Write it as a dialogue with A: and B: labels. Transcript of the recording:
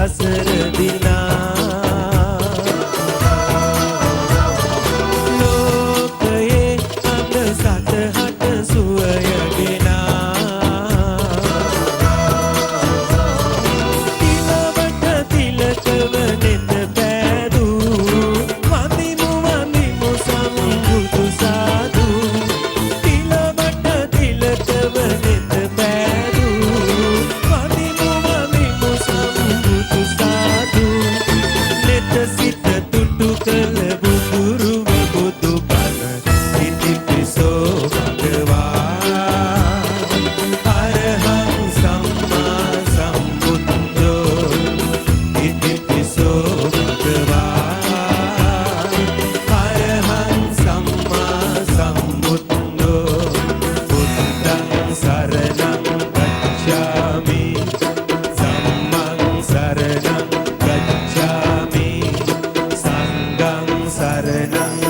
A: සසර දිනා ලෝකයේ අප සතහට සුවය ගෙනා තිලවට තිලකව නෙත පෑදූ වඳිමු වඳිමු සම්බුදු සාදු තිලවට තිලකව නෙත පෑදූ වඳිමු වඳිමු සම්බුදු සාදු නෙත සිත තුටු කළ බුදුරුව බුදු බණ ඉතිපිසෝ භගවා අරහං සම්මා සම්බුද්ධෝ ඉතිපිසෝ භගවා අරහං සම්මා සම්බුද්ධෝ බුද්ධං සරණං ගච්ඡාමි සම්මං සරණං ගච්ඡාමි සංඝං සරණං